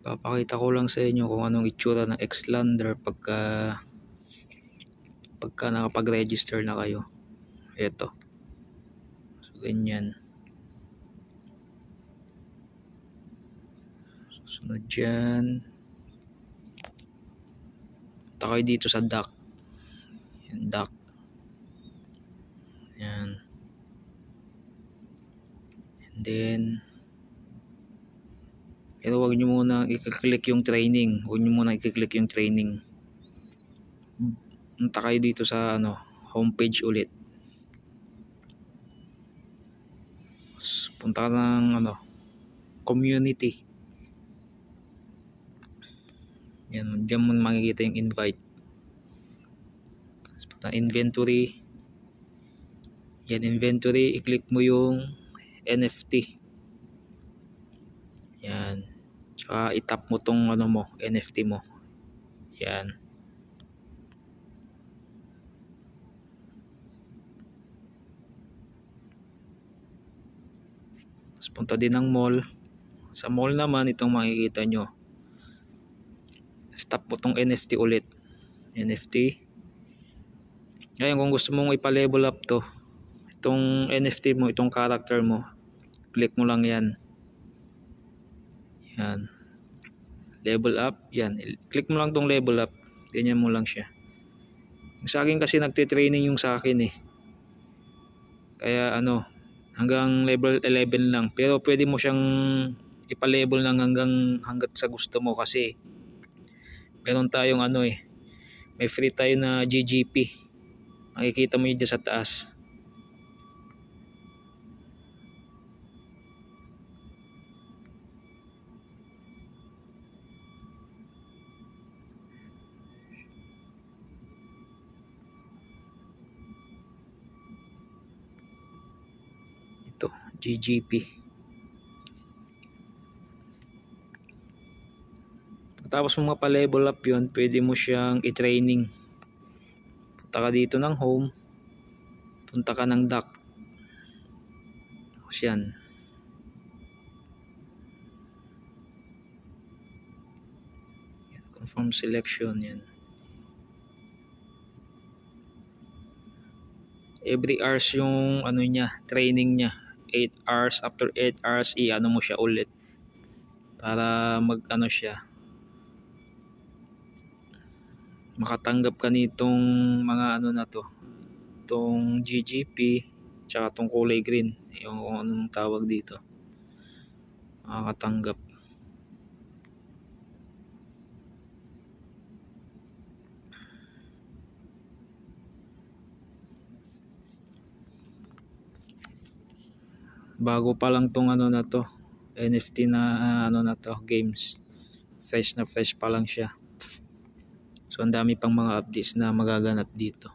Papakita ko lang sa inyo kung anong itsura ng Xlander pagka nakapag-register na kayo. Ito. So, ganyan. Sunod dyan. Punta kayo dito sa dock. Yan, dock. Yan. And then, pero huwag nyo muna i-click yung training. Huwag nyo muna i-click yung training. Punta kayo dito sa homepage ulit. Punta ka ng community. Yan, diyan mo makikita yung invite. Punta inventory. Yan, inventory, i-click mo yung NFT. Yan. Tsaka itap mo tong NFT mo. Yan. Tapos punta din ng mall. Sa mall naman, itong makikita nyo. Stop mo tong NFT ulit. NFT. Ngayon, kung gusto mong ipa-level up to, itong NFT mo, itong character mo, click mo lang yan. Yan. Level up. Yan. Click mo lang tong level up. Ganyan mo lang siya. Yung sa akin kasi nagtitraining yung sa akin eh. Kaya hanggang level 11 lang. Pero pwede mo siyang ipa-level lang hanggat sa gusto mo kasi meron tayong may free tayo na GGP. Makikita mo yun dyan sa taas. Ito, GGP. Tapos mo mapa-level up yun, pwede mo siyang i-training. Punta ka dito ng home. Punta ka ng dock. Tapos yan. Confirm selection yan. Every hours yung training niya. 8 hours. After 8 hours, mo siya ulit. Para siya. Makatanggap ka nitong mga na to. Itong GGP, tsaka itong kulay green. Yung kung anong tawag dito. Makakatanggap. Bago pa lang tong na to, NFT na na to, games. Fresh na fresh pa lang siya. So ang dami pang mga updates na magaganap dito.